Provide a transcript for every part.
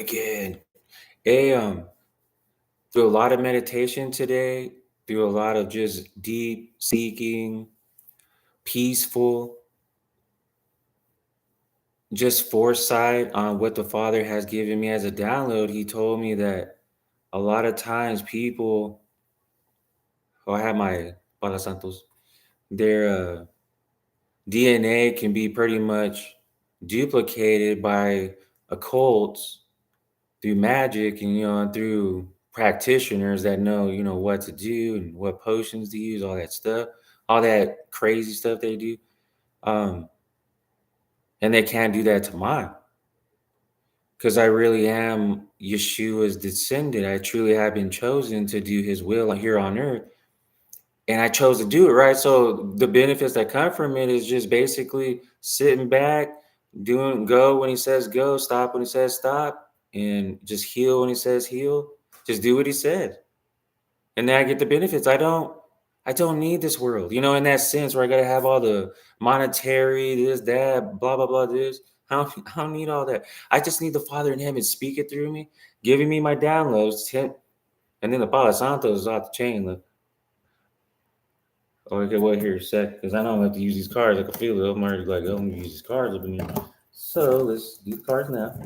again. Hey, through a lot of meditation today, through a lot of just deep seeking, peaceful, just foresight on what the Father has given me as a download. He told me that a lot of times people, I have my Pala Santos, their DNA can be pretty much duplicated by occults through magic and through practitioners that know what to do and what potions to use, all that stuff, all that crazy stuff they do. um and they can't do that to mine, because I really am Yeshua's descendant. I truly have been chosen to do his will here on earth, and I chose to do it, right? So the benefits that come from it is just basically sitting back, doing go when he says go, stop when he says stop, and just heal when he says heal. Just do what he said, and then I get the benefits. I don't need this world, in that sense where I gotta have all the monetary, this, that, blah, blah, blah, this. I don't need all that. I just need the Father in heaven speaking through me, giving me my downloads, and then the Palo Santo is off the chain. Look. Oh, okay, wait here a sec, because I know I'm gonna have to use these cards. I can feel it. I'm already like, oh, I'm gonna use these cards up in here. So let's do the cards now.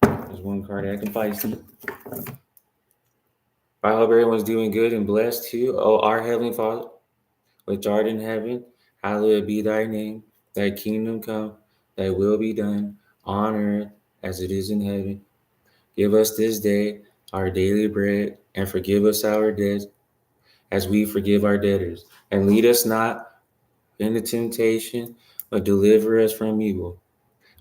There's one card acting feisty. I hope everyone's doing good and blessed too. Oh, our Heavenly Father, which art in heaven, hallowed be thy name. Thy kingdom come, thy will be done, on earth as it is in heaven. Give us this day our daily bread, and forgive us our debts as we forgive our debtors. And lead us not into temptation, but deliver us from evil.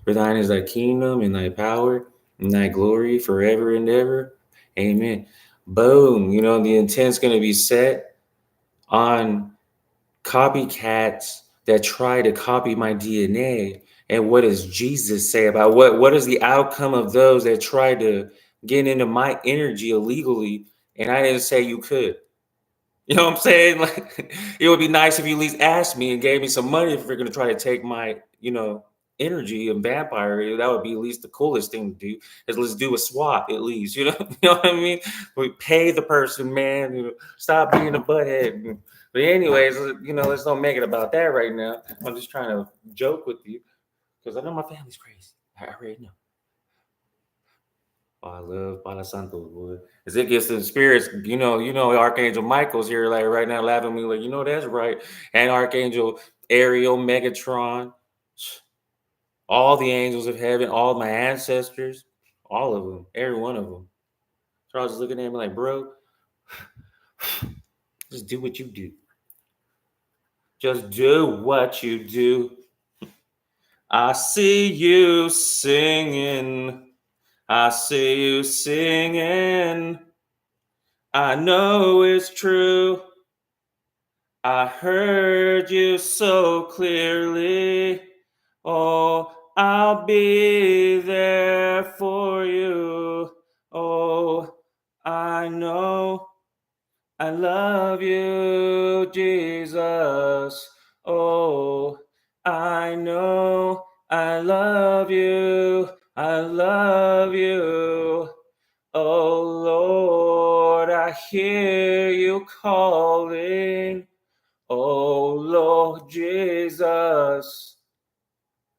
For thine is thy kingdom and thy power and thy glory forever and ever. Amen. Boom. The intent's going to be set on copycats that try to copy my DNA. And what does Jesus say about what is the outcome of those that try to get into my energy illegally? And I didn't say you could. You know what I'm saying? Like, it would be nice if you at least asked me and gave me some money if you're gonna try to take my, energy and vampire. That would be at least the coolest thing to do. Is let's do a swap at least. You know what I mean? We pay the person, man. Stop being a butthead. But anyways, let's don't make it about that right now. I'm just trying to joke with you because I know my family's crazy. I already know. Oh, I love Palo Santos, boy. As it gets to the spirits, Archangel Michael's here, like right now, laughing at me, like, that's right. And Archangel Ariel, Megatron, all the angels of heaven, all my ancestors, all of them, every one of them. So I was just looking at me like, bro, just do what you do. Just do what you do. I see you singing. I see you singing. I know it's true. I heard you so clearly. Oh, I'll be there for you. Oh, I know I love you, Jesus. Oh, I know I love you. I love you. Oh Lord, I hear you calling. Oh Lord Jesus,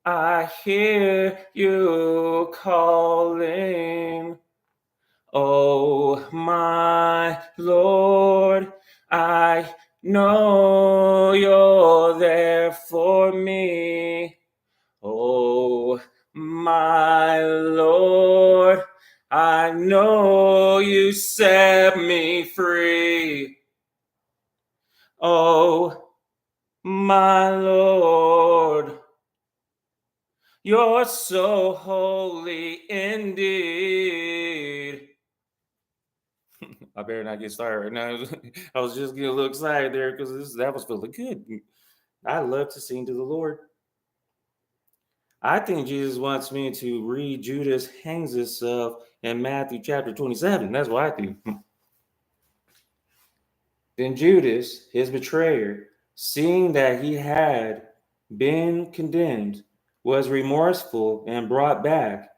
I hear you calling. Oh my Lord, I know you're there for me. Oh my Lord, I know you set me free. Oh my Lord, you're so holy indeed. I better not get started right now. I was just getting a little excited there because that was feeling good. I love to sing to the Lord. I think Jesus wants me to read Judas hangs himself in Matthew chapter 27. That's what I think. Then Judas, his betrayer, seeing that he had been condemned, was remorseful and brought back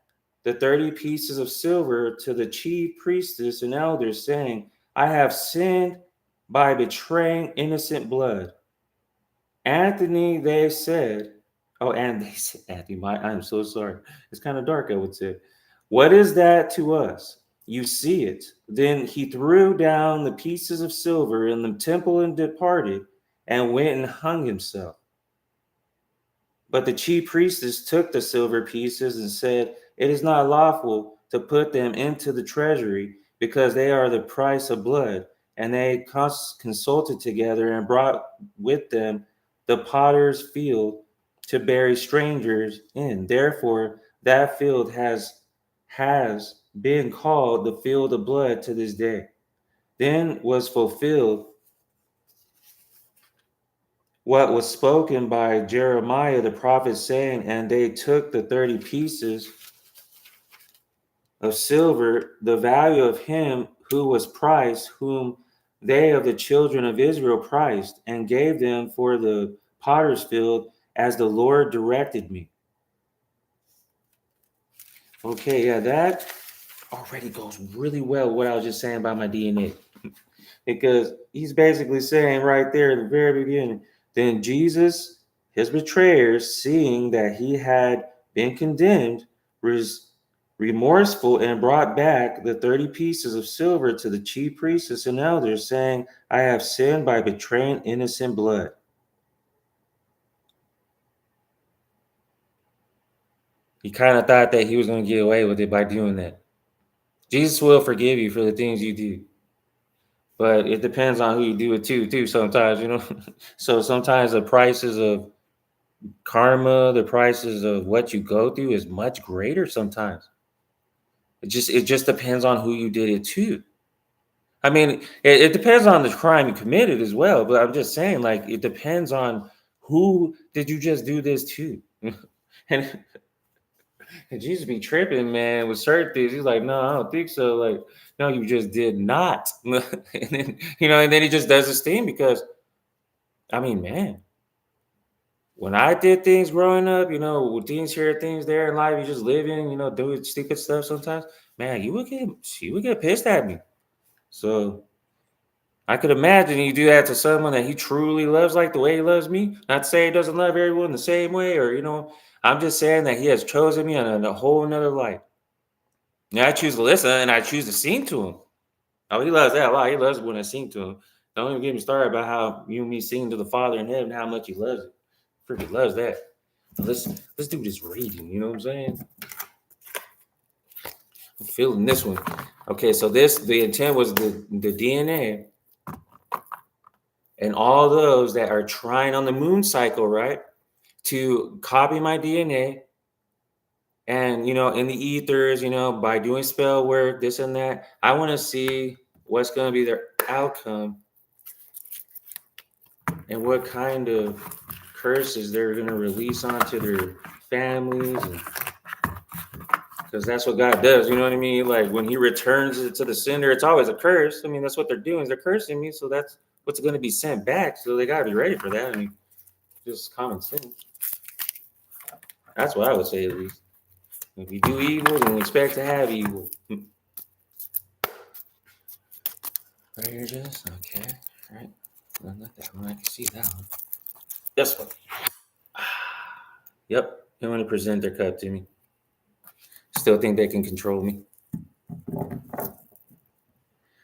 the 30 pieces of silver to the chief priestess and elders, saying, I have sinned by betraying innocent blood. Anthony, they said, oh, and they said, Anthony, I'm so sorry. It's kind of dark, I would say. What is that to us? You see it. Then he threw down the pieces of silver in the temple and departed and went and hung himself. But the chief priestess took the silver pieces and said, it is not lawful to put them into the treasury because they are the price of blood. And they consulted together and brought with them the potter's field to bury strangers in. Therefore, that field has been called the field of blood to this day. Then was fulfilled what was spoken by Jeremiah the prophet, saying, and they took the 30 pieces of silver, the value of him who was priced, whom they of the children of Israel priced, and gave them for the potter's field as the Lord directed me. Okay, yeah, that already goes really well with what I was just saying about my DNA. Because he's basically saying right there in the very beginning, then Jesus, his betrayers, seeing that he had been condemned, was remorseful and brought back the 30 pieces of silver to the chief priests and elders, saying, I have sinned by betraying innocent blood. He kind of thought that he was going to get away with it by doing that. Jesus will forgive you for the things you do. But it depends on who you do it to, sometimes, So sometimes the prices of karma, the prices of what you go through is much greater sometimes. It just depends on who you did it to. I mean, it depends on the crime you committed as well, but I'm just saying, like, it depends on who did you just do this to. and, and Jesus be tripping, man, with certain things. He's like, no, I don't think so. Like, no, you just did not. and then, and then he just does his thing because, I mean, man, when I did things growing up, with things here, things there in life, you just living, doing stupid stuff sometimes, man, she would get pissed at me. So I could imagine you do that to someone that he truly loves, like the way he loves me. Not to say he doesn't love everyone the same way, or, I'm just saying that he has chosen me on a whole nother life. Now I choose to listen and I choose to sing to him. Oh, he loves that a lot. He loves when I sing to him. Don't even get me started about how you and me sing to the Father in heaven, how much he loves it. Freaking loves that. Let's do this reading. You know what I'm saying? I'm feeling this one. Okay, so the intent was the DNA and all those that are trying on the moon cycle, right, to copy my DNA and, in the ethers, by doing spell work, this and that. I want to see what's going to be their outcome and what kind of curses they're going to release onto their families, because that's what God does. You know what I mean? Like when he returns it to the sender, it's always a curse. I mean, that's what they're doing. They're cursing me. So that's what's going to be sent back. So they got to be ready for that. I mean, just common sense. That's what I would say, at least. If you do evil, then expect to have evil. Right here, just okay. All right. Well, not that one. I can see that one. This one. Yep. They want to present their cup to me. Still think they can control me.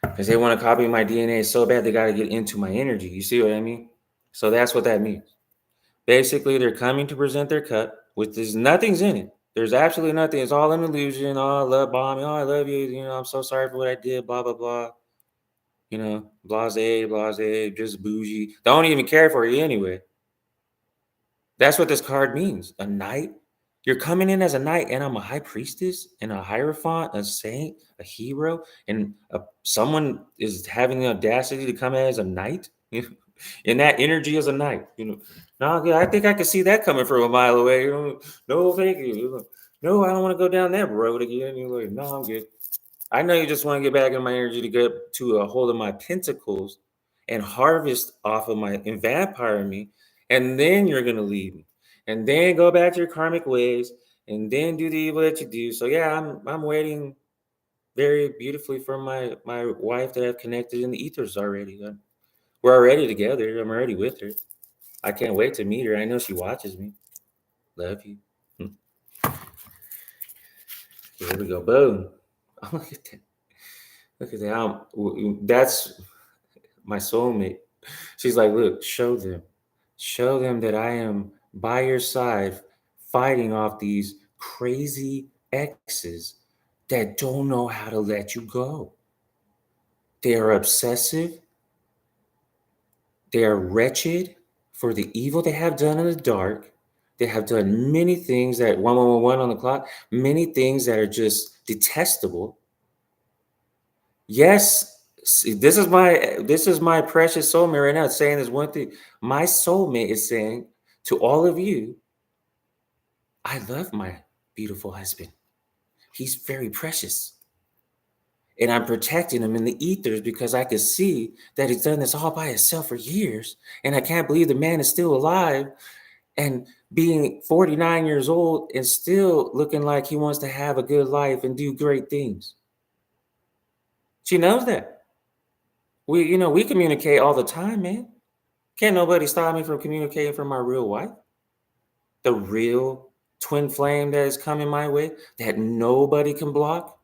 Because they want to copy my DNA so bad they got to get into my energy. You see what I mean? So that's what that means. Basically, they're coming to present their cup, which there's nothing's in it. There's absolutely nothing. It's all an illusion. Oh, I love bombing. Oh, I love you. I'm so sorry for what I did. Blah, blah, blah. Blase, just bougie. Don't even care for you anyway. That's what this card means. A knight. You're coming in as a knight, and I'm a high priestess and a hierophant, a saint, a hero, and someone is having the audacity to come as a knight. In that energy as a knight. No, I think I can see that coming from a mile away. No, thank you. No, I don't want to go down that road again. You're like, no, I'm good. I know you just want to get back in my energy to get to a hold of my pentacles and harvest off of and vampire me, and then you're gonna leave me, and then go back to your karmic ways, and then do the evil that you do. So yeah, I'm waiting very beautifully for my wife that I've connected in the ethers already. We're already together. I'm already with her. I can't wait to meet her. I know she watches me. Love you. Here we go. Boom. Oh, look at that. Look at that. That's my soulmate. She's like, look, show them. Show them that I am by your side fighting off these crazy exes that don't know how to let you go. They are obsessive. They are wretched for the evil they have done in the dark. They have done many things that 1111 on the clock, many things that are just detestable. Yes, see, this is my precious soulmate right now. It's saying this one thing. My soulmate is saying to all of you, I love my beautiful husband. He's very precious. And I'm protecting him in the ethers because I could see that he's done this all by himself for years. And I can't believe the man is still alive and being 49 years old and still looking like he wants to have a good life and do great things. She knows that. We communicate all the time, man. Can't nobody stop me from communicating from my real wife. The real twin flame that is coming my way that nobody can block.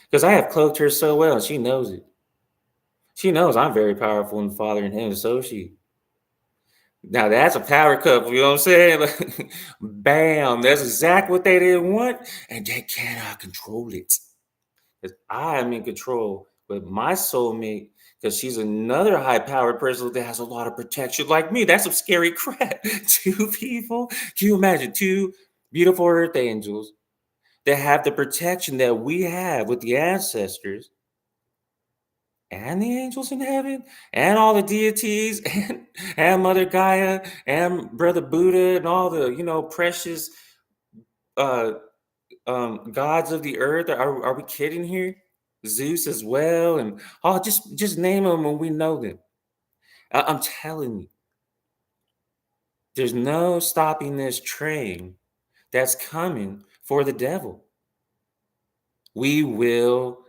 Because I have cloaked her so well and she knows it. She knows I'm very powerful in Father in him, so she. Now that's a power couple, you know what I'm saying? Like, bam, that's exactly what they didn't want, and they cannot control it. Because I am in control with my soulmate, because she's another high-powered person that has a lot of protection like me. That's some scary crap. Two people. Can you imagine two beautiful earth angels that have the protection that we have with the ancestors? And the angels in heaven, and all the deities, and Mother Gaia, and Brother Buddha, and all the precious uh, gods of the earth. Are we kidding here? Zeus as well, and just name them when we know them. I'm telling you, there's no stopping this train that's coming for the devil. We will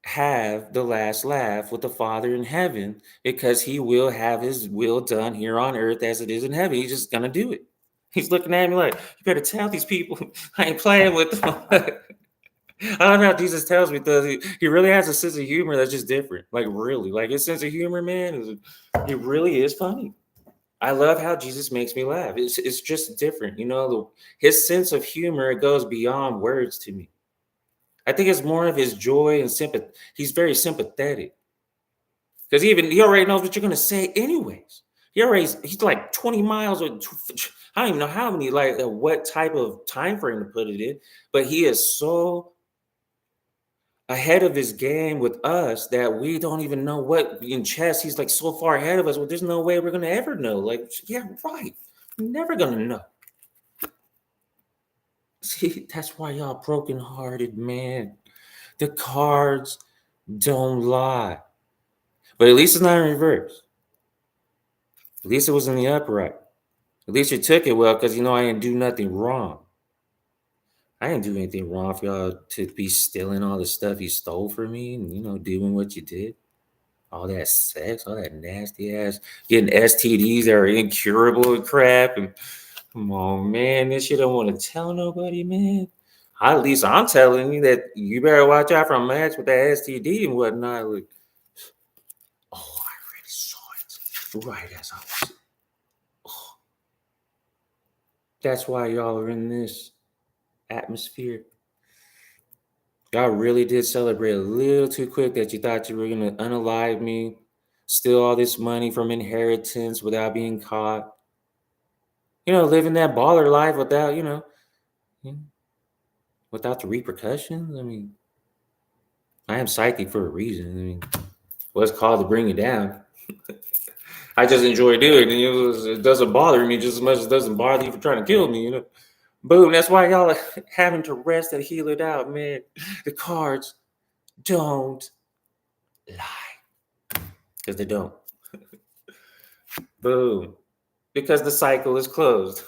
have the last laugh with the Father in heaven because he will have his will done here on earth as it is in heaven. He's just gonna do it. He's looking at me like, you better tell these people I ain't playing with them. I don't know how Jesus tells me, does he really has a sense of humor that's just different. Like really. Like his sense of humor, man, it really is funny. I love how Jesus makes me laugh. It's just different. His sense of humor, it goes beyond words to me. I think it's more of his joy and sympathy. He's very sympathetic because he already knows what you're gonna say anyways. He's like 20 miles or I don't even know how many what type of time frame to put it in, but he is so ahead of his game with us that we don't even know what in chess. He's like so far ahead of us. Well, there's no way we're gonna ever know. Like, yeah, right. We're never gonna know. See, that's why y'all brokenhearted, man. The cards don't lie. But at least it's not in reverse. At least it was in the upright. At least you took it well because I didn't do nothing wrong. I didn't do anything wrong for y'all to be stealing all the stuff you stole from me and, doing what you did. All that sex, all that nasty ass, getting STDs that are incurable and crap. And come on, man, this shit don't want to tell nobody, man. At least I'm telling you that you better watch out for a match with that STD and whatnot. Like, oh, I already saw it right as I was. Oh, that's why y'all are in this atmosphere. Y'all really did celebrate a little too quick that you thought you were gonna unalive me, steal all this money from inheritance without being caught. Living that baller life without, without the repercussions. I mean, I am psychic for a reason. I mean, what's called to bring you down. I just enjoy doing it. It doesn't bother me just as much as it doesn't bother you for trying to kill me. Boom. That's why y'all are having to rest and heal it out, man. The cards don't lie. Because they don't. Boom. Because the cycle is closed.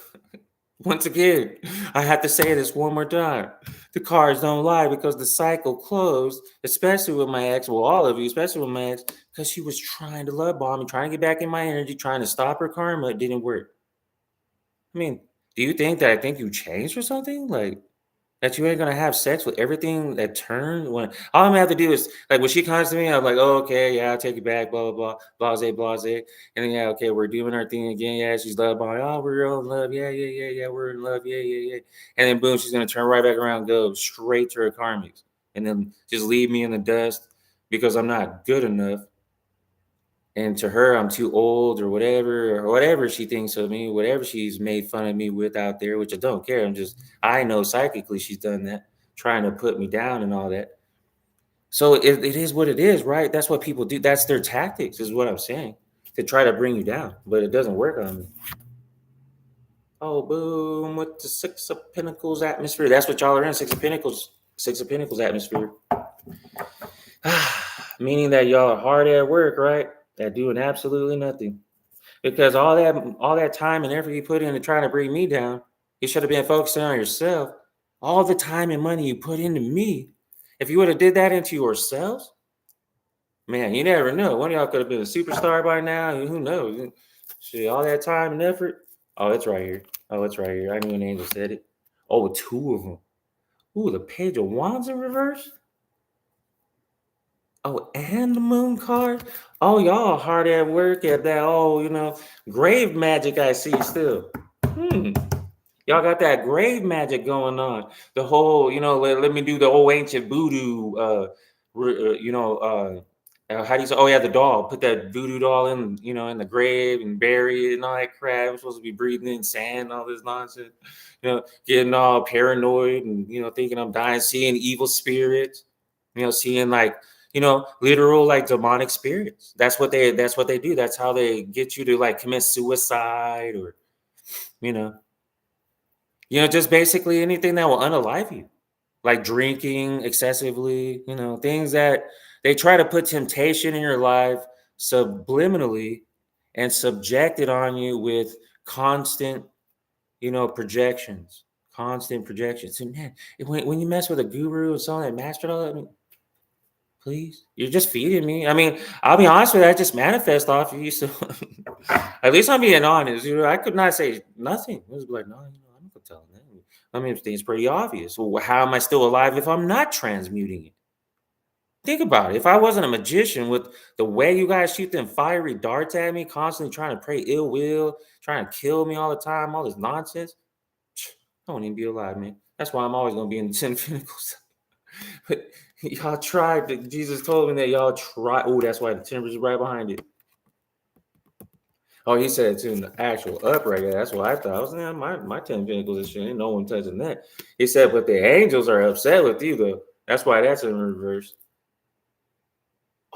Once again, I have to say this one more time. The cards don't lie because the cycle closed, especially with my ex, well, all of you, especially with my ex, because she was trying to love bomb me, trying to get back in my energy, trying to stop her karma. It didn't work. I mean, do you think that I think you changed or something? Like, that you ain't gonna have sex with everything that turned when all I'm gonna have to do is like when she comes to me, I'm like, oh, okay, yeah, I'll take you back, blah blah blah, blase, blase. And then yeah, okay, we're doing our thing again. Yeah, she's love bombing. Oh, we're all in love. Yeah, yeah, yeah, yeah, we're in love. Yeah, yeah, yeah. And then boom, she's gonna turn right back around, go straight to her karmics, and then just leave me in the dust because I'm not good enough. And to her, I'm too old or whatever she thinks of me, whatever she's made fun of me with out there, which I don't care. I know psychically she's done that, trying to put me down and all that. So it is what it is, right? That's what people do. That's their tactics, is what I'm saying, to try to bring you down, but it doesn't work on me. Oh, boom, with the Six of Pentacles atmosphere. That's what y'all are in, Six of Pentacles atmosphere. Meaning that y'all are hard at work, right? At doing absolutely nothing. Because all that time and effort you put into trying to bring me down, you should have been focusing on yourself. All the time and money you put into me, if you would have did that into yourselves, man, you never know. One of y'all could have been a superstar by now. Who knows? Shit, all that time and effort. Oh, it's right here. Oh, it's right here. I knew an angel said it. Oh, two of them. Ooh, the Page of Wands in reverse. Oh, and the moon card. Oh, y'all hard at work at that. Oh, grave magic. I see still. Y'all got that grave magic going on. The whole, let me do the old ancient voodoo. How do you say? Oh yeah, the doll. Put that voodoo doll in the grave and bury it and all that crap. I'm supposed to be breathing in sand, all this nonsense. Getting all paranoid and thinking I'm dying, seeing evil spirits. Seeing like literal like demonic spirits. That's what they do. That's how they get you to like commit suicide or you know just basically anything that will unalive you, like drinking excessively, things that they try to put temptation in your life subliminally and subject it on you with constant, projections, constant projections. And man, when you mess with a guru or someone that mastered all that, I mean, please, you're just feeding me. I mean, I'll be honest with you, I just manifest off of you. So at least I'm being honest. I could not say nothing. It was like, no, I'm not gonna tell them. I mean, it's pretty obvious. Well, how am I still alive if I'm not transmuting it? Think about it. If I wasn't a magician with the way you guys shoot them fiery darts at me, constantly trying to pray ill will, trying to kill me all the time, all this nonsense, I wouldn't even be alive, man. That's why I'm always gonna be in the 10 of Pentacles. But y'all tried. Jesus told me that y'all try. Oh, that's why the Temperance is right behind it. Oh, he said it's in the actual upright. That's what I thought. I was my 10 Pentacles and shit. Ain't no one touching that. He said, but the angels are upset with you though. That's why that's in reverse.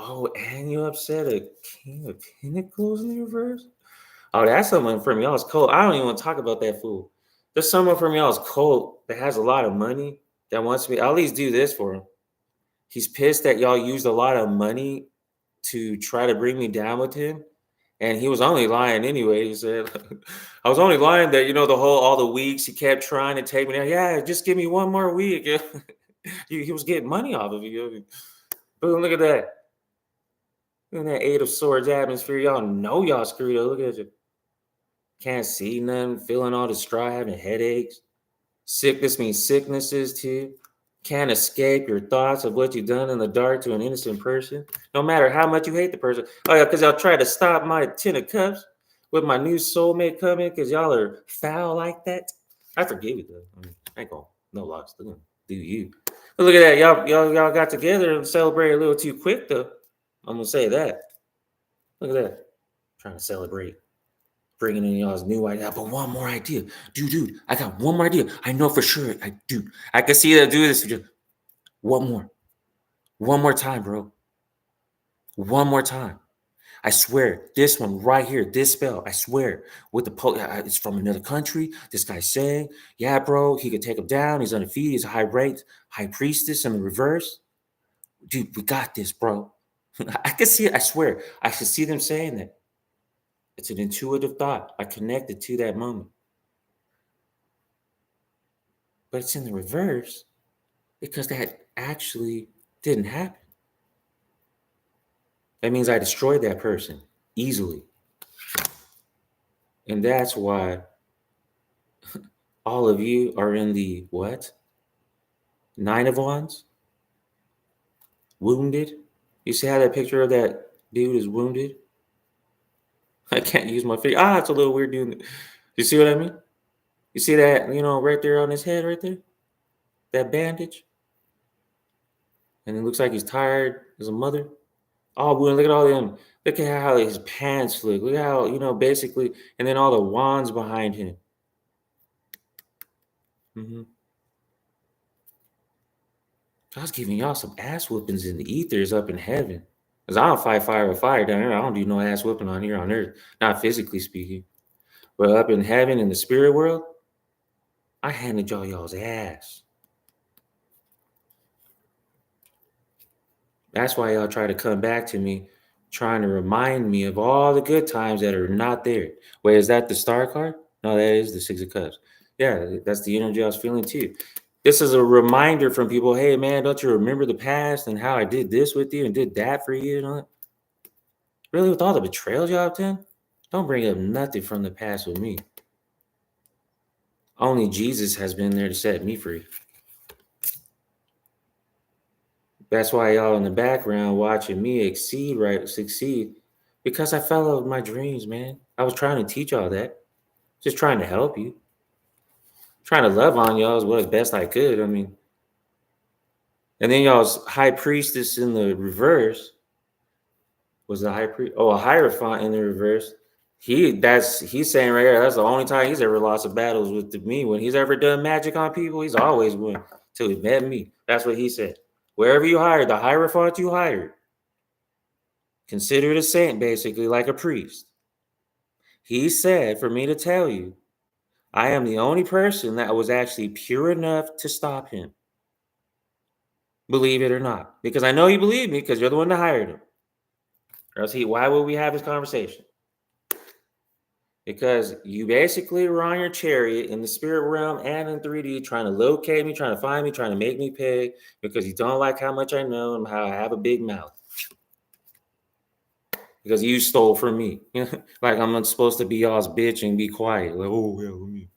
Oh, and you upset a King of Pentacles in the reverse? Oh, that's someone from y'all's cult. I don't even want to talk about that fool. There's someone from y'all's cult that has a lot of money that wants me. I'll at least do this for him. He's pissed that y'all used a lot of money to try to bring me down with him. And he was only lying anyway. He said, I was only lying that, all the weeks he kept trying to take me down. Yeah, just give me one more week. he was getting money off of you. Boom, look at that. Look at that Eight of Swords atmosphere. Y'all know y'all screwed up. Look at you. Can't see nothing, feeling all distraught, having headaches. Sickness means sicknesses too. Can't escape your thoughts of what you've done in the dark to an innocent person, no matter how much you hate the person. Oh yeah, because y'all try to stop my 10 of cups with my new soulmate coming because y'all are foul like that. I forgive you though. I ain't gonna no loss. They're gonna do you. But look at that. Y'all got together and celebrated a little too quick though. I'm gonna say that. Look at that. Trying to celebrate. Bringing in y'all's new idea, but one more idea, dude. I got one more idea. I know for sure. I can see that do this. One more time, bro. One more time. I swear, this one right here, this spell. I swear, with the it's from another country. This guy's saying, yeah, bro, he could take him down. He's undefeated. He's a high priestess in the reverse. Dude, we got this, bro. I can see it. I swear, I should see them saying that. It's an intuitive thought. I connected to that moment. but it's in the reverse because that actually didn't happen. That means I destroyed that person easily. And that's why all of you are in the what? Nine of Wands? Wounded? You see how that picture of that dude is wounded? I can't use my finger. It's a little weird doing it. You see what I mean? You see that, right there on his head right there? That bandage? And it looks like he's tired as a mother. Oh, boy, look at all them. Look at how his pants look. Look at how, basically, and then all the wands behind him. Hmm. I was giving y'all some ass whoopings in the ethers up in heaven. Because I don't fight fire with fire down here. I don't do no ass whooping on here on earth. Not physically speaking. But up in heaven in the spirit world, I handed y'all's ass. That's why y'all try to come back to me, trying to remind me of all the good times that are not there. Wait, is that the star card? No, that is the Six of Cups. Yeah, that's the energy I was feeling too. This is a reminder from people, hey man, don't you remember the past and how I did this with you and did that for you? Really, with all the betrayals y'all have done? Don't bring up nothing from the past with me. Only Jesus has been there to set me free. That's why y'all in the background watching me succeed, because I fell out of my dreams, man. I was trying to teach y'all that. Just trying to help you. Trying to love on y'all as well as best I could. I mean, and then y'all's high priestess in the reverse was the high priest. Oh, a hierophant in the reverse. He's saying right here, that's the only time he's ever lost a battles with me. When he's ever done magic on people, he's always won till he met me. That's what he said. Wherever you hired, the hierophant you hired, considered a saint, basically like a priest. He said for me to tell you, I am the only person that was actually pure enough to stop him. Believe it or not. Because I know you believe me because you're the one that hired him. Or else why would we have this conversation? Because you basically were on your chariot in the spirit realm and in 3D trying to locate me, trying to find me, trying to make me pay because you don't like how much I know and how I have a big mouth. Because you stole from me. Like I'm not supposed to be y'all's bitch and be quiet. Like, oh, yeah, let me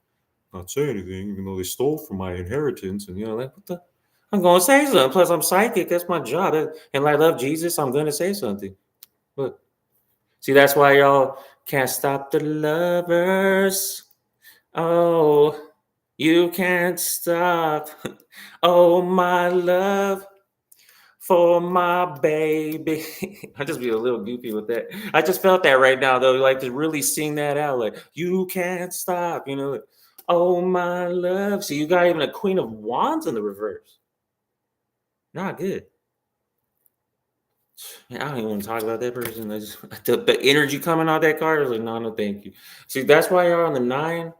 not say anything, even though they stole from my inheritance. And, like, what the? I'm going to say something. Plus, I'm psychic. That's my job. And I love Jesus. I'm going to say something. But see, that's why y'all can't stop the lovers. Oh, you can't stop. Oh, my love. For my baby. I just be a little goofy with that. I just felt that right now, though. Like to really sing that out, like you can't stop, Oh my love. See, you got even a Queen of Wands in the reverse. Not good. Man, I don't even want to talk about that person. The energy coming out that card is like, no, thank you. See, that's why you're on the Nine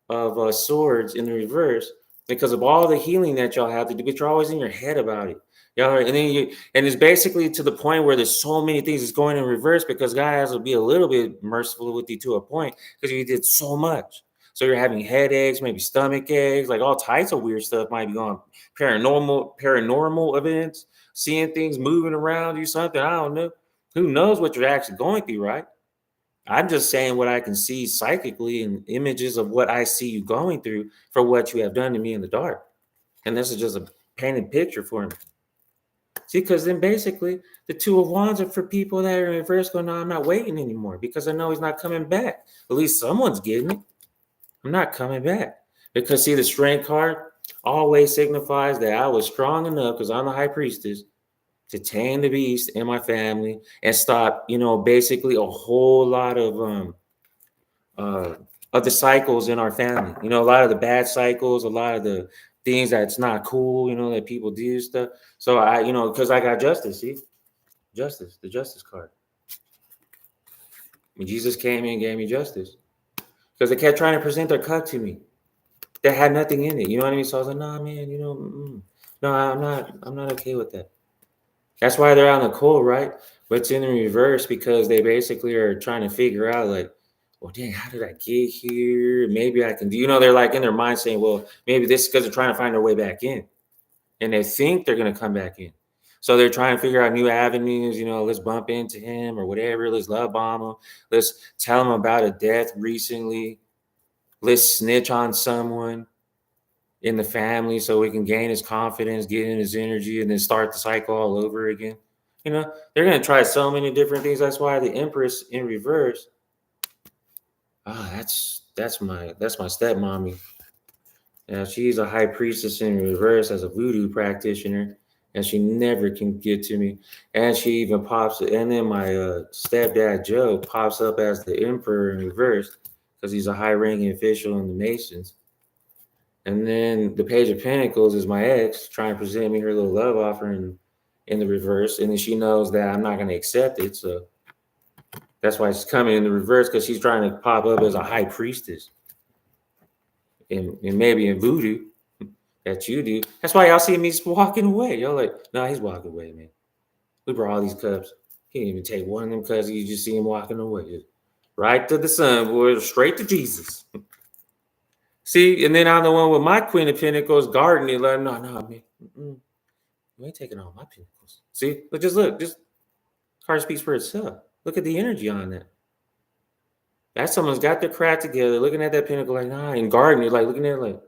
of Swords in the reverse because of all the healing that y'all have to do, but you're always in your head about it. Y'all, and it's basically to the point where there's so many things that's going in reverse because God has to be a little bit merciful with you to a point because you did so much. So you're having headaches, maybe stomach aches, like all types of weird stuff might be going. Paranormal events, seeing things moving around you, something I don't know. Who knows what you're actually going through, right? I'm just saying what I can see psychically and images of what I see you going through for what you have done to me in the dark. And this is just a painted picture for me. See, because then basically the Two of Wands are for people that are in reverse going, no, I'm not waiting anymore because I know he's not coming back. At least someone's getting it. I'm not coming back. Because see, the Strength card always signifies that I was strong enough because I'm the high priestess to tame the beast in my family and stop, basically a whole lot of the cycles in our family. A lot of the bad cycles, a lot of the things that's not cool, that people do stuff. So I, because I got justice, see? Justice, the justice card. When Jesus came in and gave me justice. Because they kept trying to present their cup to me. That had nothing in it. You know what I mean? So I was like, nah, man, no, I'm not okay with that. That's why they're on the cold, right? But it's in the reverse because they basically are trying to figure out, like, well, dang, how did I get here? Maybe I can do, they're like in their mind saying, well, maybe this is because they're trying to find their way back in. And they think they're going to come back in. So they're trying to figure out new avenues, let's bump into him or whatever. Let's love bomb him. Let's tell him about a death recently. Let's snitch on someone in the family so we can gain his confidence, get in his energy, and then start the cycle all over again. They're going to try so many different things. That's why the Empress in reverse. That's my stepmommy. Now she's a high priestess in reverse as a voodoo practitioner, and she never can get to me. And she even pops, and then my stepdad Joe pops up as the emperor in reverse because he's a high-ranking official in the Masons. And then the Page of Pentacles is my ex trying to present me her little love offering in the reverse, and then she knows that I'm not going to accept it, so that's why she's coming in the reverse, because she's trying to pop up as a high priestess. And maybe in voodoo that you do. That's why y'all see me walking away. Y'all like, nah, he's walking away, man. We brought all these cups. He didn't even take one of them cups. You just see him walking away. Just right to the sun, boy, straight to Jesus. See, and then I'm the one with my Queen of Pentacles gardening. Like, no, man. You ain't taking all my pentacles. See, but just card speaks for itself. Look at the energy on that. That's someone's got their crap together, looking at that pinnacle like, nah, and gardening, like looking at it like,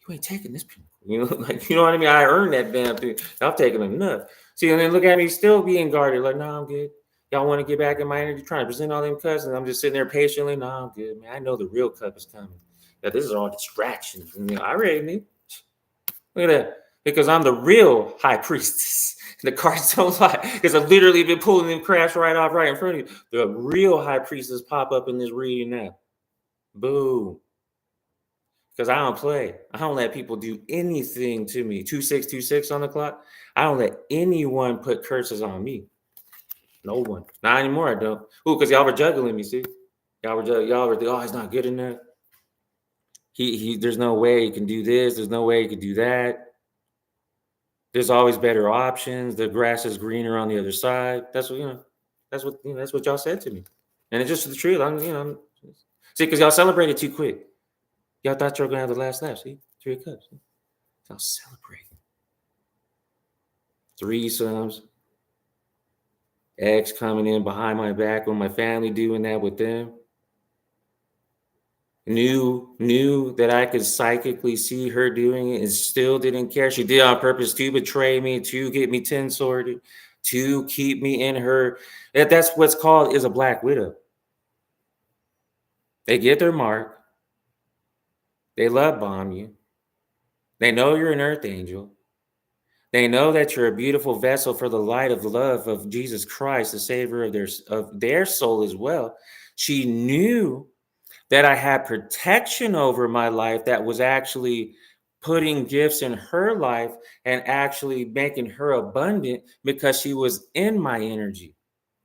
you ain't taking this pinnacle. Like, you know what I mean? I earned that damn thing. I've taken enough. See, and then look at me still being guarded, like, nah, I'm good. Y'all want to get back in my energy, trying to present all them cups, and I'm just sitting there patiently, nah, I'm good, man. I know the real cup is coming. Yeah, this is all distractions. And I already knew. Look at that. Because I'm the real high priestess. The cards don't lie. Because I've literally been pulling them crash right off right in front of you. The real high priestess pop up in this reading now. Boom. Because I don't play. I don't let people do anything to me. 2626 on the clock. I don't let anyone put curses on me. No one. Not anymore, I don't. Ooh, because y'all were juggling me, see? Y'all were, oh, he's not good enough. There's no way he can do this. There's no way he could do that. There's always better options. The grass is greener on the other side. That's what that's what y'all said to me, and it's just the truth. See, because y'all celebrated too quick. Y'all thought you were gonna have the last laugh. See, 3 of Cups. Y'all celebrating. Threesomes. Ex coming in behind my back with my family, doing that with them. Knew that I could psychically see her doing it and still didn't care. She did on purpose to betray me, to get me 10 sworded, to keep me in her. That's what's called is a Black Widow. They get their mark. They love bomb you. They know you're an earth angel. They know that you're a beautiful vessel for the light of love of Jesus Christ, the savior of their soul as well. She knew that I had protection over my life that was actually putting gifts in her life and actually making her abundant because she was in my energy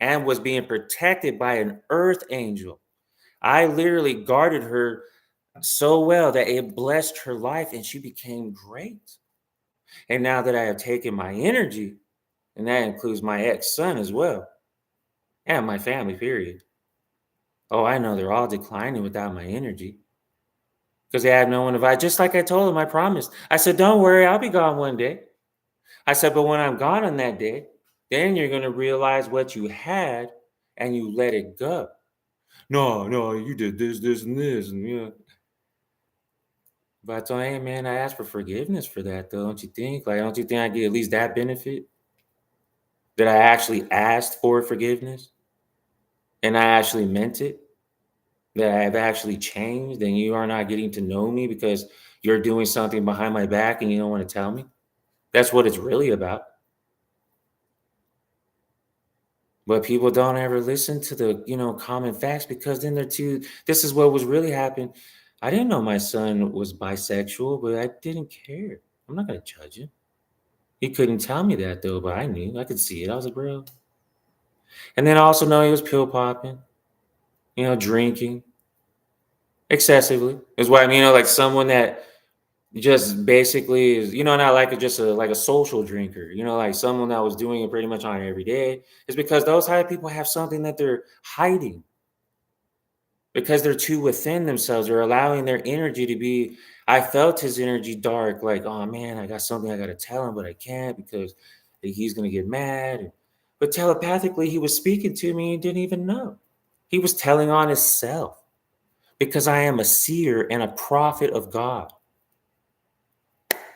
and was being protected by an earth angel. I literally guarded her so well that it blessed her life and she became great. And now that I have taken my energy, and that includes my ex-son as well, and my family, period. Oh, I know they're all declining without my energy because they have no one to advise. Just like I told them, I promised. I said, don't worry, I'll be gone one day. I said, but when I'm gone on that day, then you're going to realize what you had and you let it go. No, you did this, and this. And But I told him, hey, man, I asked for forgiveness for that, though. Don't you think? Like, don't you think I get at least that benefit? That I actually asked for forgiveness and I actually meant it? That I've actually changed and you are not getting to know me because you're doing something behind my back and you don't want to tell me? That's what it's really about. But people don't ever listen to the, common facts because then this is what was really happening. I didn't know my son was bisexual, but I didn't care. I'm not going to judge him. He couldn't tell me that though, but I knew. I could see it. I was like, bro. And then I also know he was pill popping, drinking excessively. Is what I mean, like someone that just basically is, not like like a social drinker, like someone that was doing it pretty much on every day. Is because those high people have something that they're hiding. because they're too within themselves. They're allowing their energy to be. I felt his energy dark, like, oh man, I got something I got to tell him, but I can't because he's going to get mad. But telepathically, he was speaking to me and didn't even know. He was telling on himself because I am a seer and a prophet of God.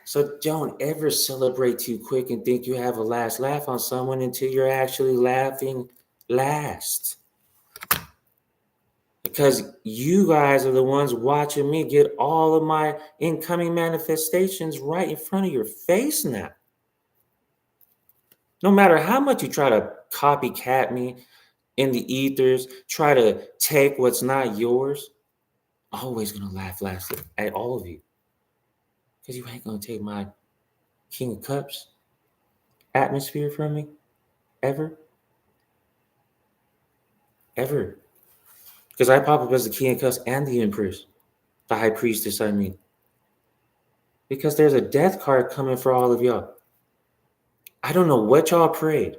So don't ever celebrate too quick and think you have a last laugh on someone until you're actually laughing last. Because you guys are the ones watching me get all of my incoming manifestations right in front of your face now. No matter how much you try to copycat me in the ethers, try to take what's not yours, always gonna laugh last at all of you. Because you ain't gonna take my King of Cups atmosphere from me. Ever. Ever. Because I pop up as the King of Cups and the Empress. The High Priestess, I mean. Because there's a death card coming for all of y'all. I don't know what y'all prayed.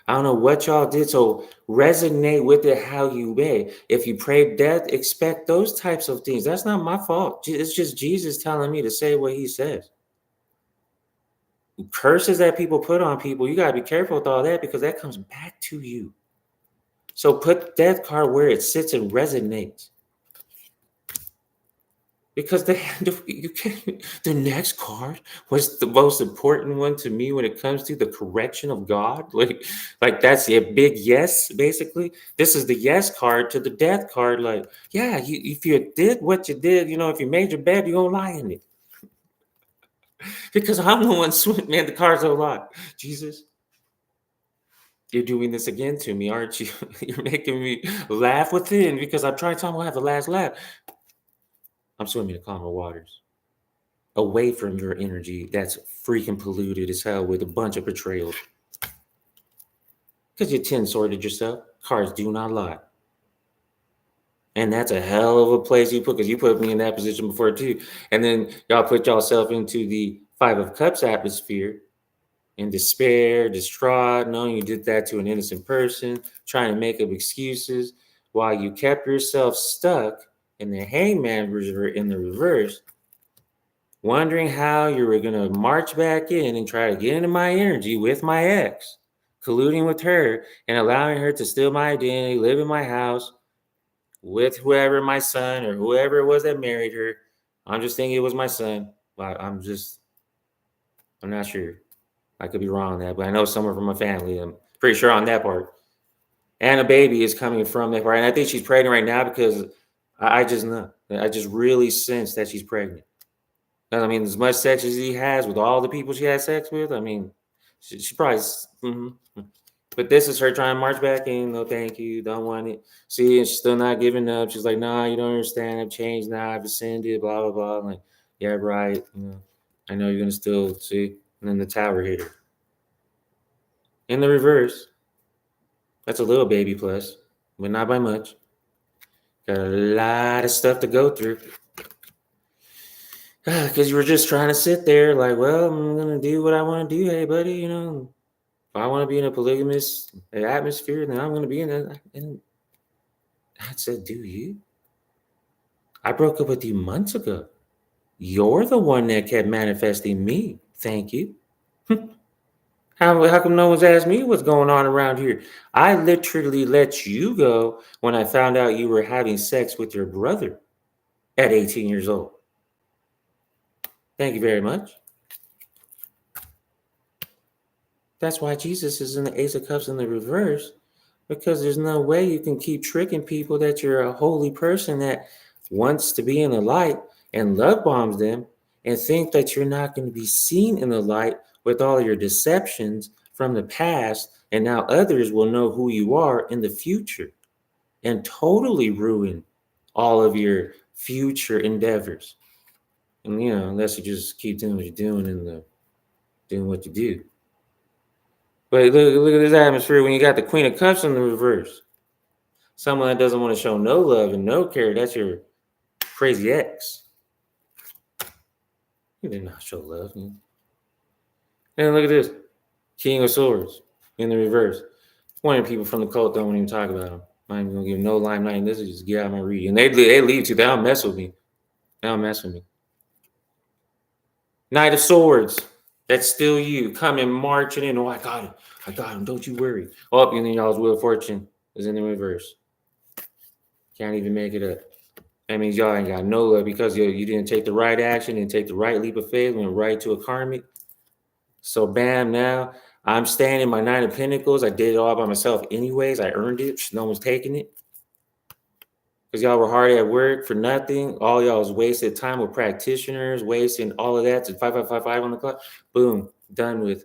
I don't know what y'all did. So resonate with it how you may. If you prayed death, expect those types of things. That's not my fault. It's just Jesus telling me to say what he says. Curses that people put on people, you got to be careful with all that because that comes back to you. So put death card where it sits and resonates. Because the next card was the most important one to me when it comes to the correction of God. Like that's a big yes, basically. This is the yes card to the death card. Like, yeah, if you did what you did, if you made your bed, you're gonna lie in it. Because I'm the one sweating, man, the cards are a lot. Jesus, you're doing this again to me, aren't you? You're making me laugh within because I'm trying to tell them I have the last laugh. I'm swimming in calmer waters. Away from your energy that's freaking polluted as hell with a bunch of betrayals. Because you tin-sorted yourself. Cards do not lie. And that's a hell of a place you put, because you put me in that position before too. And then y'all put yourself into the Five of Cups atmosphere in despair, distraught, knowing you did that to an innocent person, trying to make up excuses while you kept yourself stuck in the Hangman in the reverse, wondering how you were going to march back in and try to get into my energy with my ex, colluding with her and allowing her to steal my identity, live in my house with whoever, my son or whoever it was that married her. I'm just thinking it was my son. I'm not sure. I could be wrong on that, but I know someone from my family. I'm pretty sure on that part. And a baby is coming from that part. And I think she's pregnant right now because I just know. I just really sense that she's pregnant. I mean, as much sex as he has with all the people she had sex with, I mean, she probably. But this is her trying to march back in. No, thank you. Don't want it. See, and she's still not giving up. She's like, nah, you don't understand. I've changed now. I've ascended, blah, blah, blah. I'm like, yeah, right. I know you're going to still see. And then the tower hit her. In the reverse, that's a little baby plus, but not by much. Got a lot of stuff to go through. Because you were just trying to sit there like, well, I'm going to do what I want to do. Hey, buddy, if I want to be in a polygamous atmosphere, then I'm going to be in that. And I said, do you? I broke up with you months ago. You're the one that kept manifesting me. Thank you. How come no one's asked me what's going on around here? I literally let you go when I found out you were having sex with your brother at 18 years old. Thank you very much. That's why Jesus is in the Ace of Cups in the reverse, because there's no way you can keep tricking people that you're a holy person that wants to be in the light and love bombs them and think that you're not going to be seen in the light with all your deceptions from the past. And now others will know who you are in the future and totally ruin all of your future endeavors. And, unless you just keep doing what you're doing and doing what you do. But look at this atmosphere when you got the Queen of Cups in the reverse. Someone that doesn't want to show no love and no care. That's your crazy ex. He did not show love. And look at this. King of Swords in the reverse. One of the people from the cult don't even talk about him. I'm not even gonna give no limelight. This is just get out my reading. And they leave too. They don't mess with me. They don't mess with me. Knight of Swords. That's still you coming marching in. Oh, I got him. I got him. Don't you worry. Oh, and then y'all's Wheel of Fortune is in the reverse. Can't even make it up. That means y'all ain't got no luck because you didn't take the right action and take the right leap of faith, went right to a karmic. So bam, now I'm standing my 9 of Pentacles. I did it all by myself anyways. I earned it. No one's taking it. Because y'all were hard at work for nothing. All y'all was wasted time with practitioners, wasting all of that to 5555 on the clock. Boom, done with.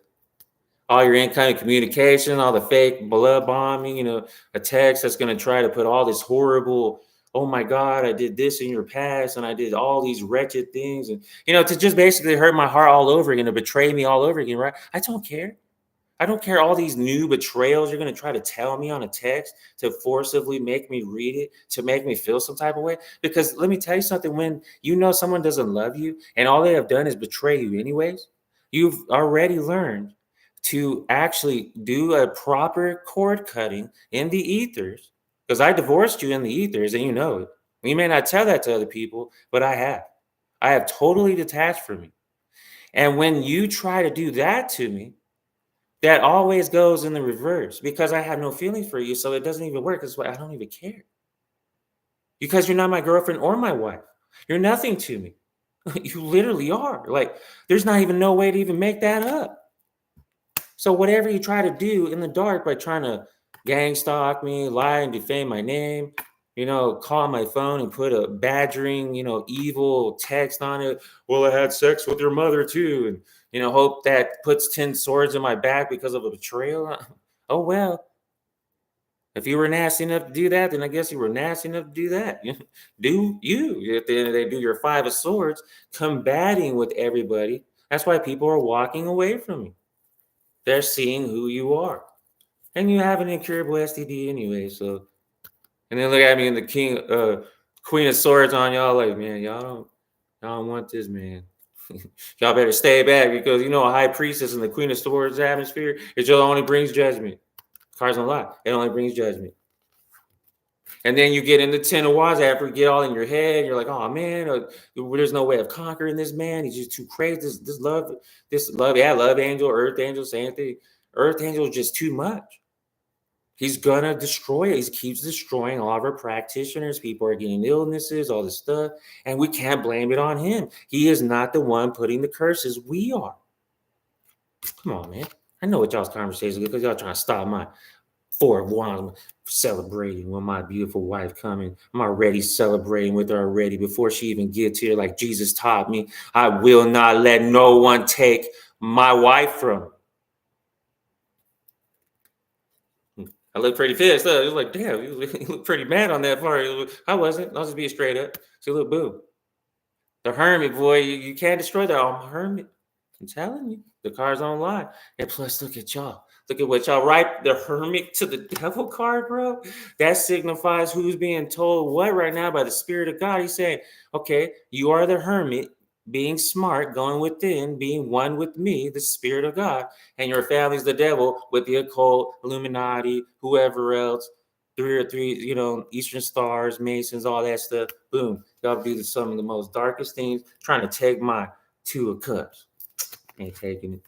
All your incoming communication, all the fake blood bombing, a text that's going to try to put all this horrible, oh my God, I did this in your past and I did all these wretched things. And, to just basically hurt my heart all over again, to betray me all over again, right? I don't care. I don't care all these new betrayals you're going to try to tell me on a text to forcibly make me read it, to make me feel some type of way. Because let me tell you something, when someone doesn't love you and all they have done is betray you anyways, you've already learned to actually do a proper cord cutting in the ethers. Because I divorced you in the ethers and you know it. You may not tell that to other people, but I have. I have totally detached from you. And when you try to do that to me, that always goes in the reverse because I have no feeling for you. So it doesn't even work. That's why I don't even care. Because you're not my girlfriend or my wife. You're nothing to me. You literally are. Like, there's not even no way to even make that up. So whatever you try to do in the dark by trying to gang stalk me, lie and defame my name, call my phone and put a badgering, evil text on it. Well, I had sex with your mother too. And, hope that puts 10 swords in my back because of a betrayal. Oh, well, if you were nasty enough to do that, then I guess you were nasty enough to do that. Do you, at the end of the day, do your 5 of swords, combating with everybody. That's why people are walking away from you. They're seeing who you are. And you have an incurable STD anyway, so. And then look at me and the Queen of Swords on y'all, like, man, y'all don't want this, man. Y'all better stay back because a high priestess and the Queen of Swords atmosphere, it just only brings judgment. Cards don't lie. It only brings judgment. And then you get into 10 of Wands after you get all in your head. You're like, oh man, there's no way of conquering this man. He's just too crazy. This love, yeah, love angel, earth angel, same thing. Earth angel is just too much. He's gonna destroy it. He keeps destroying all of our practitioners. People are getting illnesses, all this stuff, and we can't blame it on him. He is not the one putting the curses. We are. Come on, man. I know what y'all's conversation is because y'all trying to stop my 4 of Wands celebrating with my beautiful wife coming. I'm already celebrating with her already before she even gets here. Like Jesus taught me, I will not let no one take my wife from me. I look pretty pissed. It was like, damn, you look pretty mad on that part. I wasn't. I'll just be straight up. See, look, boom. The hermit, boy, you can't destroy that. I'm a hermit. I'm telling you, the cards don't lie. And plus, look at y'all. Look at what y'all write the hermit to the devil card, bro. That signifies who's being told what right now by the Spirit of God. He's saying, okay, you are the hermit, being smart, going within, being one with me, the Spirit of God, and your family's the devil with the occult, Illuminati, whoever else, 3 or 3, Eastern Stars, Masons, all that stuff. Boom. Y'all do some of the most darkest things, trying to take my 2 of Cups. Ain't taking it.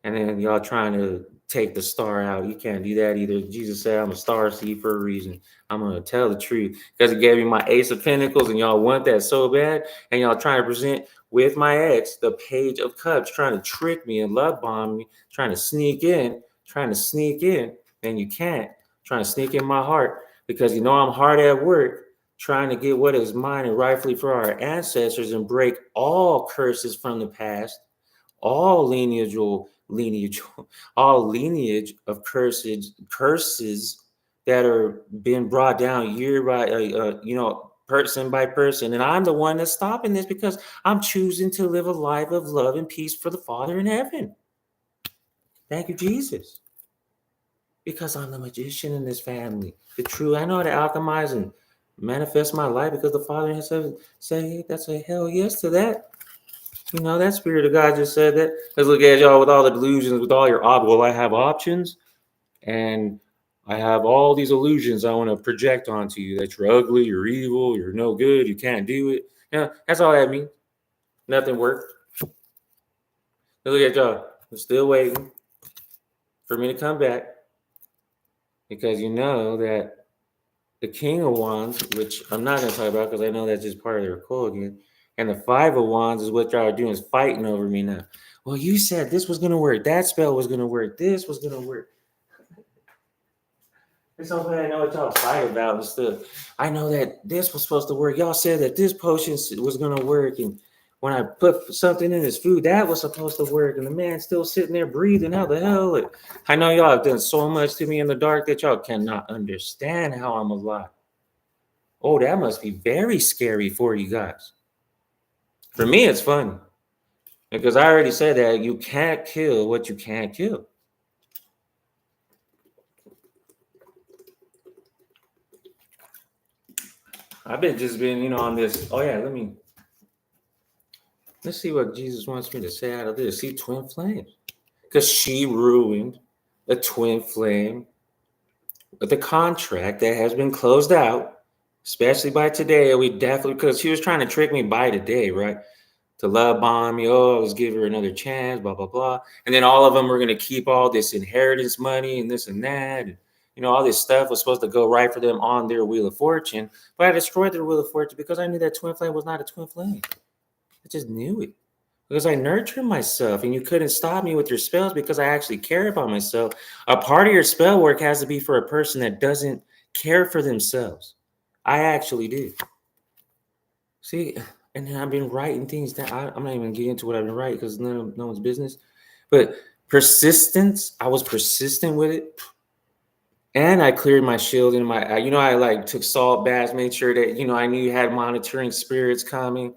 And then y'all trying to take the star out. You can't do that either. Jesus said, I'm a star seed for a reason. I'm going to tell the truth because he gave me my Ace of Pentacles and y'all want that so bad. And y'all trying to present with my ex the Page of Cups, trying to trick me and love bomb me, trying to sneak in. And you can't. Trying to sneak in my heart because I'm hard at work trying to get what is mine and rightfully for our ancestors and break all curses from the past, all lineage, all lineage of curses that are being brought down year by, person by person. And I'm the one that's stopping this because I'm choosing to live a life of love and peace for the Father in heaven. Thank you, Jesus. Because I'm the magician in this family. I know how to alchemize and manifest my life because the Father has said, hey, that's a hell yes to that. That Spirit of God just said that. Let's look at y'all with all the delusions, with all your well, I have options. And I have all these illusions I want to project onto you that you're ugly, you're evil, you're no good, you can't do it. That's all that means. Nothing worked. Look at y'all. I'm still waiting for me to come back because you know that the King of Wands, which I'm not going to talk about because I know that's just part of their code again, and the Five of Wands is what y'all are doing is fighting over me now. Well, you said this was going to work. That spell was going to work. This was going to work. It's so bad I know what y'all fight about and stuff. I know that this was supposed to work. Y'all said that this potion was going to work. And when I put something in his food, that was supposed to work. And the man's still sitting there breathing. How the hell? I know y'all have done so much to me in the dark that y'all cannot understand how I'm alive. Oh, that must be very scary for you guys. For me, it's fun. Because I already said that you can't kill what you can't kill. I've been on this. Oh yeah, let's see what Jesus wants me to say out of this. See, twin flames. Because she ruined a twin flame with a contract that has been closed out, especially by today. We definitely, because she was trying to trick me by today, right? To love bomb me. Oh, let's give her another chance, blah, blah, blah. And then all of them were going to keep all this inheritance money and this and that. And, all this stuff was supposed to go right for them on their Wheel of Fortune. But I destroyed their Wheel of Fortune because I knew that twin flame was not a twin flame. I just knew it. Because I nurture myself and you couldn't stop me with your spells because I actually care about myself. A part of your spell work has to be for a person that doesn't care for themselves. I actually do. See, and then I've been writing things down. I'm not even getting into what I've been writing because no one's business. But persistence, I was persistent with it. And I cleared my shield and I like took salt baths, made sure that, I knew you had monitoring spirits coming.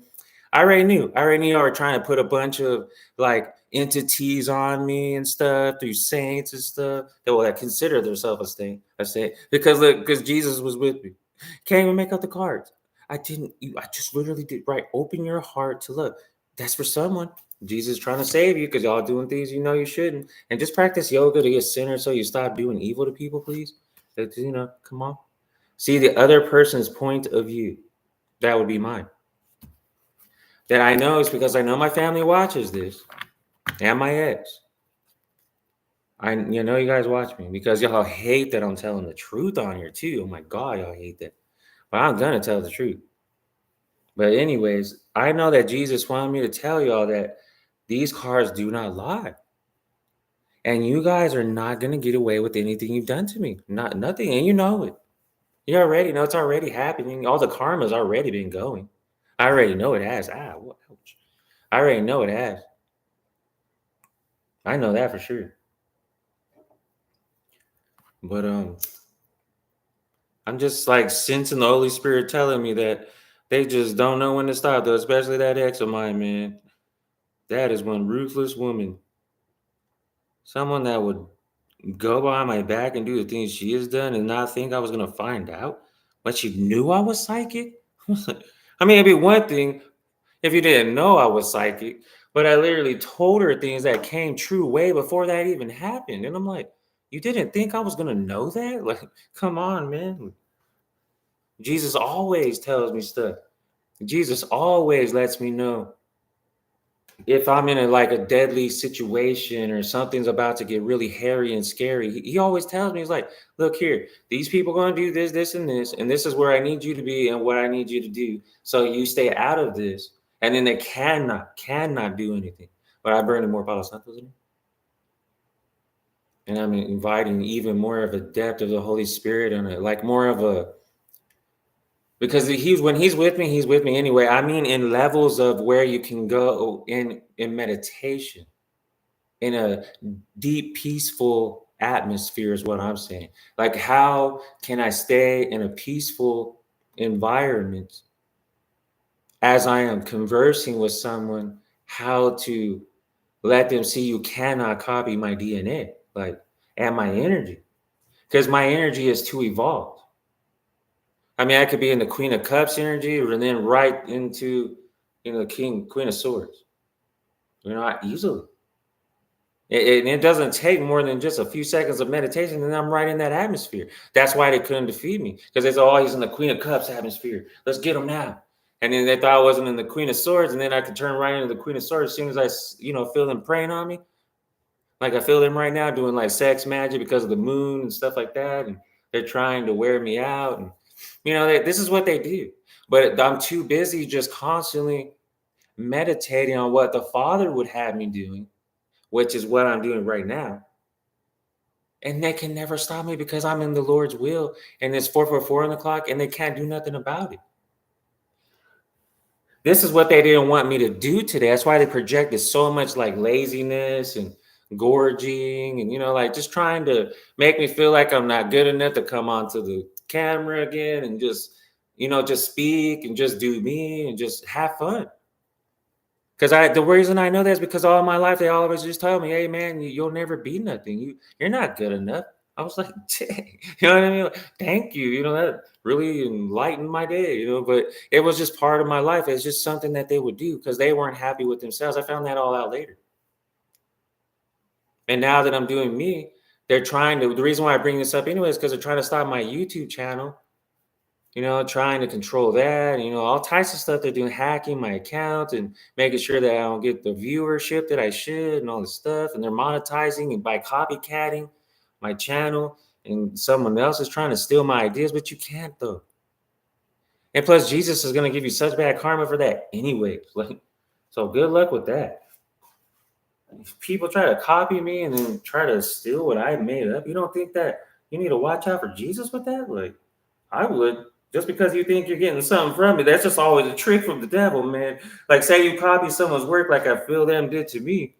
I already knew y'all were trying to put a bunch of like entities on me and stuff through saints and stuff that consider themselves a saint. Because look, because Jesus was with me. Can't even make out the cards. I just literally did right. Open your heart to look. That's for someone. Jesus trying to save you because y'all doing things you shouldn't. And just practice yoga to get centered so you stop doing evil to people, please. Come on. See the other person's point of view. That would be mine. That I know is because I know my family watches this and my ex. You guys watch me because y'all hate that I'm telling the truth on here too. Oh my God, y'all hate that. But I'm gonna tell the truth. But anyways, I know that Jesus wanted me to tell y'all that these cards do not lie. And you guys are not gonna get away with anything you've done to me. Nothing, and you know it. You already know it's already happening. All the karma's already been going. I already know it has. Ouch. I already know it has. I know that for sure. But I'm just like sensing the Holy Spirit telling me that they just don't know when to stop, though, especially that ex of mine, man. That is one ruthless woman. Someone that would go behind my back and do the things she has done and not think I was gonna find out. But she knew I was psychic. I mean, it'd be one thing if you didn't know I was psychic, but I literally told her things that came true way before that even happened. And I'm like, you didn't think I was gonna know that? Like, come on, man. Jesus always tells me stuff. Jesus always lets me know if I'm in a deadly situation or something's about to get really hairy and scary. He always tells me, he's like, look here, these people are going to do this, and this is where I need you to be and what I need you to do. So you stay out of this. And then they cannot do anything. But I burn in more Palo Santos in it. And I'm inviting even more of a depth of the Holy Spirit on it, like more of a, because when he's with me anyway. I mean, in levels of where you can go in meditation, in a deep, peaceful atmosphere is what I'm saying. Like, how can I stay in a peaceful environment as I am conversing with someone? How to let them see you cannot copy my DNA, and my energy, because my energy is too evolved. I mean, I could be in the Queen of Cups energy, and then right into, the Queen of Swords. Easily. And it doesn't take more than just a few seconds of meditation, and I'm right in that atmosphere. That's why they couldn't defeat me, because it's always in the Queen of Cups atmosphere. Let's get them now. And then they thought I wasn't in the Queen of Swords, and then I could turn right into the Queen of Swords as soon as I, feel them praying on me. Like I feel them right now doing like sex magic because of the moon and stuff like that, and they're trying to wear me out. And this is what they do. But I'm too busy just constantly meditating on what the Father would have me doing, which is what I'm doing right now. And they can never stop me because I'm in the Lord's will, and it's 4:44 on the clock, and they can't do nothing about it. This is what they didn't want me to do today. That's why they projected so much like laziness and gorging and, like just trying to make me feel like I'm not good enough to come onto the camera again and just, just speak and just do me and just have fun. Because the reason I know that is because all my life they always just tell me, "Hey man, you'll never be nothing. You're not good enough." I was like, "Dang," you know what I mean? Like, thank you. That really enlightened my day. But it was just part of my life. It's just something that they would do because they weren't happy with themselves. I found that all out later. And now that I'm doing me, they're trying to. The reason why I bring this up anyway is because they're trying to stop my YouTube channel. Trying to control that, all types of stuff. They're doing hacking my account and making sure that I don't get the viewership that I should and all this stuff. And they're monetizing and by copycatting my channel. And someone else is trying to steal my ideas, but you can't though. And plus, Jesus is going to give you such bad karma for that anyway. So good luck with that. If people try to copy me and then try to steal what I made up, you don't think that you need to watch out for Jesus with that? Like, I would. Just because you think you're getting something from it, that's just always a trick from the devil, man. Like, say you copy someone's work like I feel them did to me,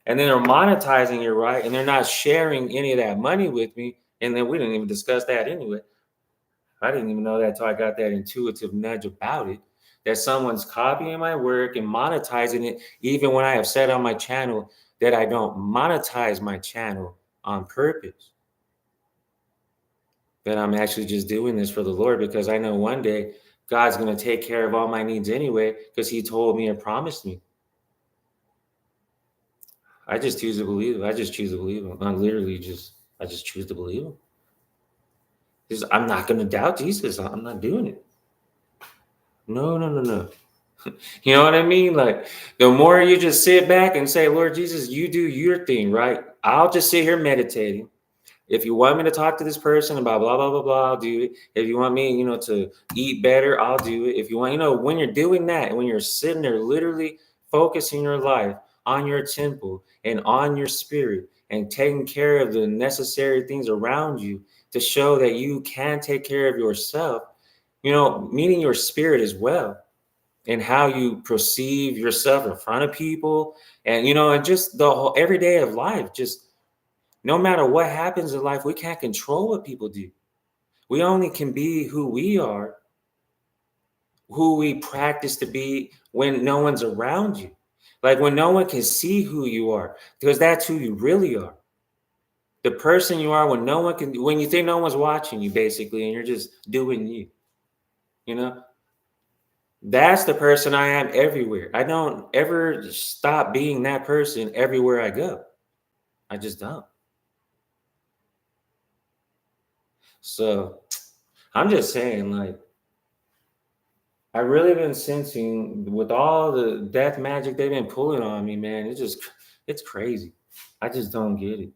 and then they're monetizing it, right? And they're not sharing any of that money with me. And then we didn't even discuss that anyway. I didn't even know that until I got that intuitive nudge about it, that someone's copying my work and monetizing it, even when I have said on my channel that I don't monetize my channel on purpose. That I'm actually just doing this for the Lord because I know one day God's going to take care of all my needs anyway because he told me and promised me. I just choose to believe him. I just choose to believe him. I just choose to believe him. I'm not going to doubt Jesus. I'm not doing it. No. You know what I mean? Like, the more you just sit back and say, Lord Jesus, you do your thing, right? I'll just sit here meditating. If you want me to talk to this person about blah, blah, blah, blah, I'll do it. If you want me, to eat better, I'll do it. If you want, when you're doing that, when you're sitting there literally focusing your life on your temple and on your spirit and taking care of the necessary things around you to show that you can take care of yourself, meaning your spirit as well, and how you perceive yourself in front of people and, and just the whole every day of life, just no matter what happens in life, we can't control what people do. We only can be who we are, who we practice to be when no one's around you. Like when no one can see who you are, because that's who you really are. The person you are when no one can, when you think no one's watching you, basically, and you're just doing you, That's the person I am everywhere. I don't ever stop being that person everywhere I go. I just don't. So I'm just saying, like, I really been sensing with all the death magic they've been pulling on me, man. It's crazy. I just don't get it.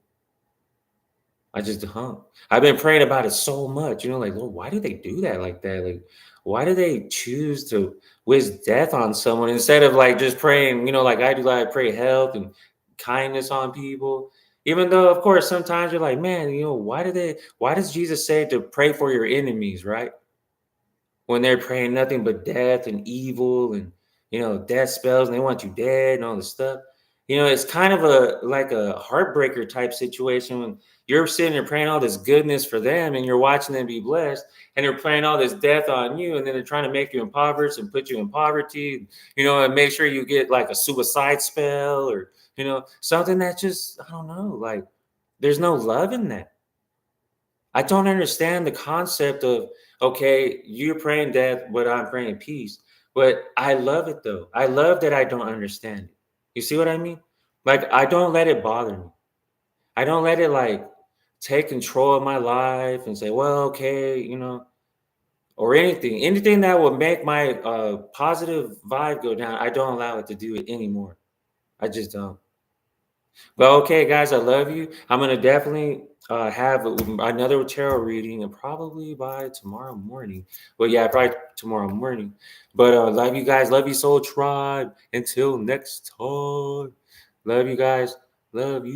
I just don't. I've been praying about it so much, like, Lord, why do they do that like that? Like, why do they choose to wish death on someone instead of like just praying, like I do, like I pray health and kindness on people? Even though, of course, sometimes you're like, man, why does Jesus say to pray for your enemies, right? When they're praying nothing but death and evil and, death spells and they want you dead and all this stuff. It's kind of like a heartbreaker type situation when you're sitting there praying all this goodness for them and you're watching them be blessed and they're praying all this death on you. And then they're trying to make you impoverished and put you in poverty, and make sure you get like a suicide spell or, something that just, I don't know, like there's no love in that. I don't understand the concept of, okay, you're praying death, but I'm praying peace. But I love it though. I love that I don't understand it. You see what I mean? Like, I don't let it bother me. I don't let it like take control of my life and say, well, okay, or anything that would make my positive vibe go down. I don't allow it to do it anymore. I just don't. But okay, guys, I love you. I'm gonna definitely have another tarot reading, and probably by tomorrow morning. Well, yeah, probably tomorrow morning. But love you guys. Love you, Soul Tribe. Until next time. Love you guys. Love you.